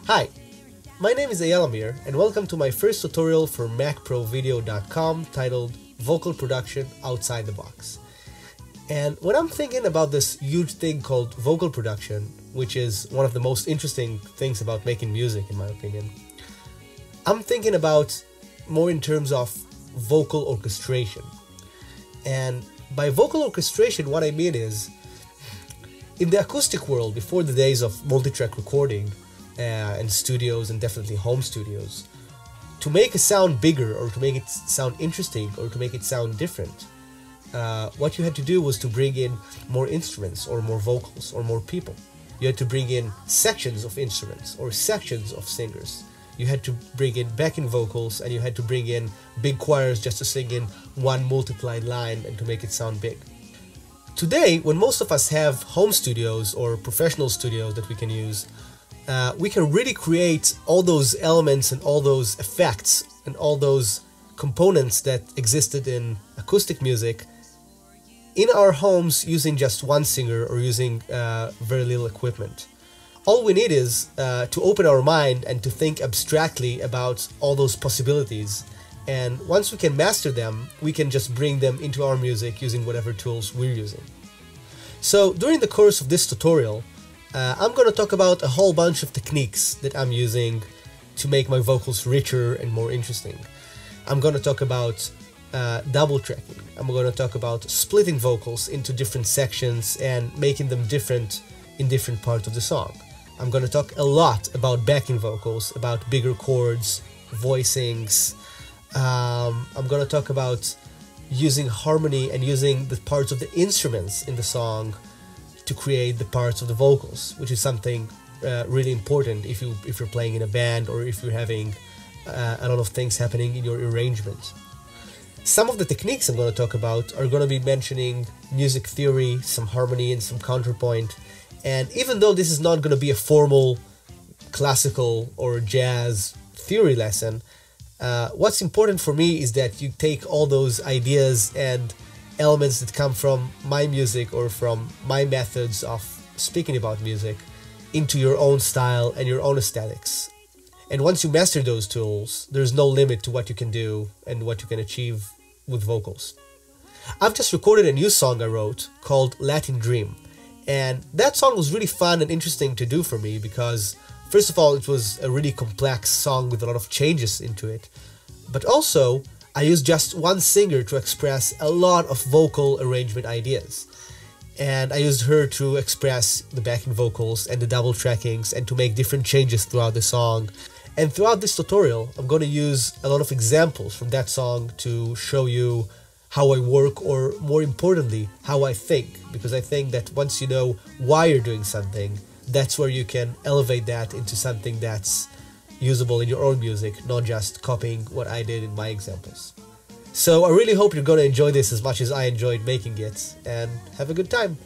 Hi, my name is Eyal Amir and welcome to my first tutorial for MacProVideo.com titled Vocal Production Outside the Box. And when I'm thinking about this huge thing called vocal production, which is one of the most interesting things about making music in my opinion, I'm thinking about more in terms of vocal orchestration. And by vocal orchestration, what I mean is, in the acoustic world, before the days of multi-track recording and studios and definitely home studios, to make a sound bigger or to make it sound interesting or to make it sound different, what you had to do was to bring in more instruments or more vocals or more people. You had to bring in sections of instruments or sections of singers. You had to bring in backing vocals and you had to bring in big choirs just to sing in one multiplied line and to make it sound big. Today, when most of us have home studios or professional studios that we can use, we can really create all those elements and all those effects and all those components that existed in acoustic music in our homes using just one singer or using very little equipment. All we need is to open our mind and to think abstractly about all those possibilities. And once we can master them, we can just bring them into our music using whatever tools we're using. So during the course of this tutorial, I'm going to talk about a whole bunch of techniques that I'm using to make my vocals richer and more interesting. I'm going to talk about double tracking. I'm going to talk about splitting vocals into different sections and making them different in different parts of the song. I'm going to talk a lot about backing vocals, about bigger chords, voicings. I'm going to talk about using harmony and using the parts of the instruments in the song to create the parts of the vocals, which is something really important if you're playing in a band or if you're having a lot of things happening in your arrangement. Some of the techniques I'm going to talk about are going to be mentioning music theory, some harmony and some counterpoint. And even though this is not going to be a formal classical or jazz theory lesson, what's important for me is that you take all those ideas and elements that come from my music or from my methods of speaking about music into your own style and your own aesthetics. And once you master those tools, there's no limit to what you can do and what you can achieve with vocals. I've just recorded a new song I wrote called Latin Dream. And that song was really fun and interesting to do for me because, first of all, it was a really complex song with a lot of changes into it. But also, I used just one singer to express a lot of vocal arrangement ideas. And I used her to express the backing vocals and the double trackings and to make different changes throughout the song. And throughout this tutorial, I'm going to use a lot of examples from that song to show you how I work, or more importantly, how I think, because I think that once you know why you're doing something, that's where you can elevate that into something that's usable in your own music, not just copying what I did in my examples. So I really hope you're going to enjoy this as much as I enjoyed making it, and have a good time!